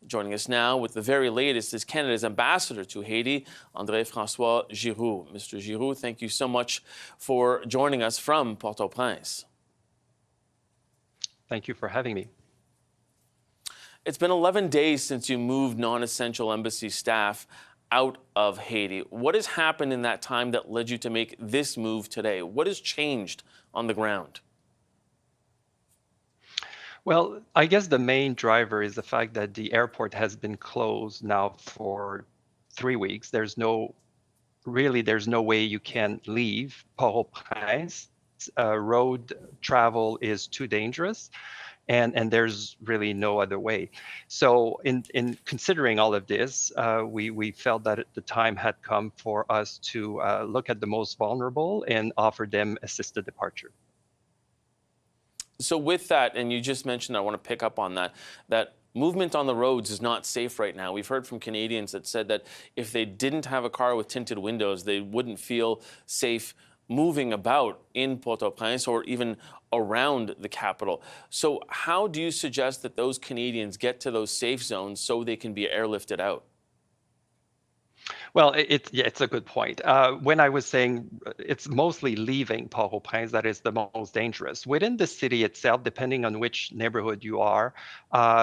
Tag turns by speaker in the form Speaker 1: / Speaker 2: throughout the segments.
Speaker 1: Joining us now with the very latest is Canada's ambassador to Haiti, Andre Francois Giroux. Mr. Giroux, thank you so much for joining us from Port-au-Prince.
Speaker 2: Thank you for having me.
Speaker 1: It's been 11 days since you moved non-essential embassy staff out of Haiti. What has happened in that time that led you to make this move today? What has changed on the ground?
Speaker 2: Well, I guess the main driver is the fact that the airport has been closed now for 3 weeks. There's no way you can leave Port-au-Prince. Road travel is too dangerous, and there's really no other way. So in considering all of this, we felt that the time had come for us to look at the most vulnerable and offer them assisted departure.
Speaker 1: So with that, and you just mentioned, I want to pick up on that, that movement on the roads is not safe right now. We've heard from Canadians that said that if they didn't have a car with tinted windows, they wouldn't feel safe moving about in Port-au-Prince or even around the capital. So how do you suggest that those Canadians get to those safe zones so they can be airlifted out?
Speaker 2: Well, it's a good point. When I was saying it's mostly leaving Port-au-Prince that is the most dangerous. Within the city itself, depending on which neighborhood you are,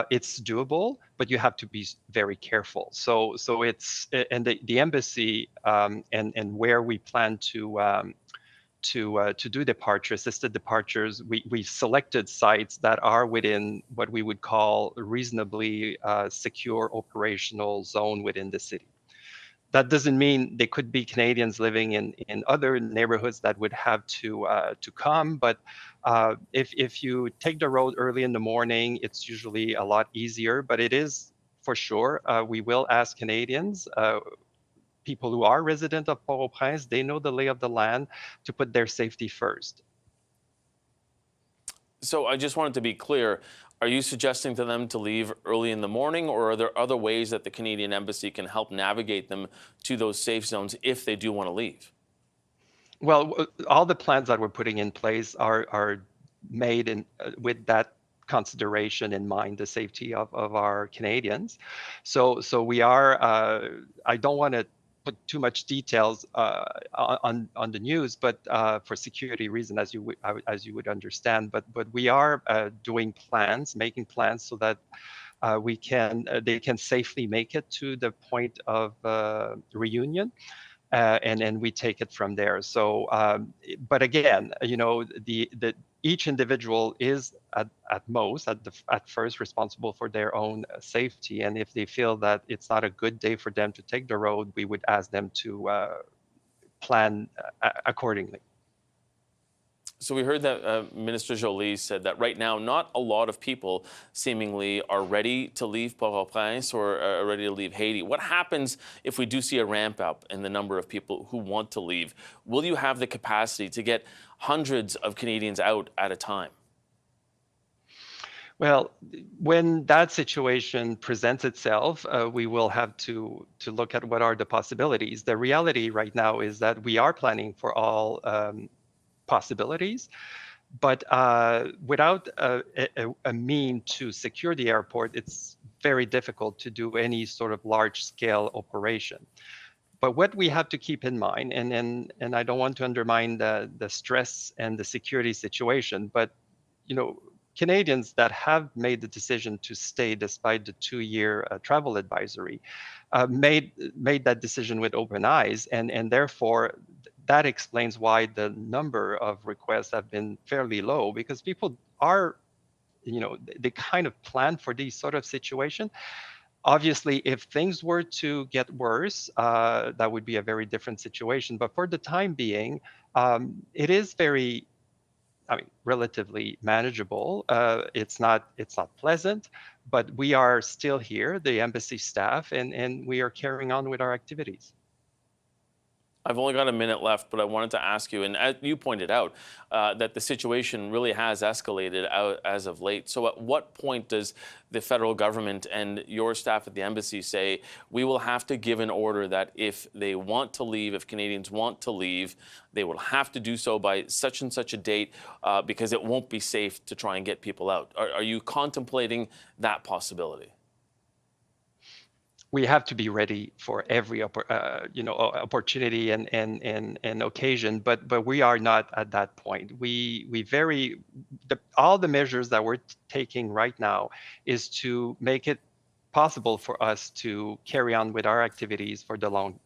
Speaker 2: it's doable, but you have to be very careful. So it's and the embassy and where we plan to do assisted departures, we selected sites that are within what we would call a reasonably secure operational zone within the city. That doesn't mean they could be Canadians living in other neighborhoods that would have to come. But if you take the road early in the morning, it's usually a lot easier. But it is for sure. We will ask Canadians, people who are resident of Port-au-Prince, they know the lay of the land, to put their safety first.
Speaker 1: So I just wanted to be clear. Are you suggesting to them to leave early in the morning, or are there other ways that the Canadian Embassy can help navigate them to those safe zones if they do want to leave?
Speaker 2: Well, all the plans that we're putting in place are made with that consideration in mind, the safety of our Canadians. So we are, I don't want to put too much details on the news, but for security reasons, as you would understand. But we are making plans so that they can safely make it to the point of reunion. And we take it from there. So, but again, each individual is at first responsible for their own safety. And if they feel that it's not a good day for them to take the road, we would ask them to plan accordingly.
Speaker 1: So we heard that Minister Joly said that right now, not a lot of people seemingly are ready to leave Port-au-Prince or are ready to leave Haiti. What happens if we do see a ramp up in the number of people who want to leave? Will you have the capacity to get hundreds of Canadians out at a time?
Speaker 2: Well, when that situation presents itself, we will have to look at what are the possibilities. The reality right now is that we are planning for all possibilities, but without a mean to secure the airport, it's very difficult to do any sort of large-scale operation. But what we have to keep in mind, and I don't want to undermine the stress and the security situation, but Canadians that have made the decision to stay despite the 2-year travel advisory made that decision with open eyes, and therefore that explains why the number of requests have been fairly low, because people are, they kind of plan for these sort of situation. Obviously, if things were to get worse, that would be a very different situation. But for the time being, it is relatively manageable. It's not pleasant, but we are still here, the embassy staff, and we are carrying on with our activities.
Speaker 1: I've only got a minute left, but I wanted to ask you, and as you pointed out, that the situation really has escalated as of late. So at what point does the federal government and your staff at the embassy say, we will have to give an order that if they want to leave, if Canadians want to leave, they will have to do so by such and such a date because it won't be safe to try and get people out? Are you contemplating that possibility?
Speaker 2: we have to be ready for every opportunity and occasion, but we are not at that point. All the measures that we're taking right now is to make it possible for us to carry on with our activities for the long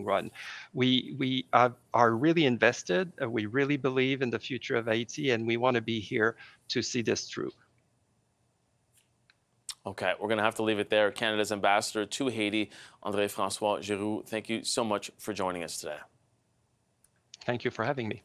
Speaker 2: run. We are really invested. We really believe in the future of Haiti, and we want to be here to see this through.
Speaker 1: Okay, we're going to have to leave it there. Canada's ambassador to Haiti, Andre Francois Giroux, thank you so much for joining us today.
Speaker 2: Thank you for having me.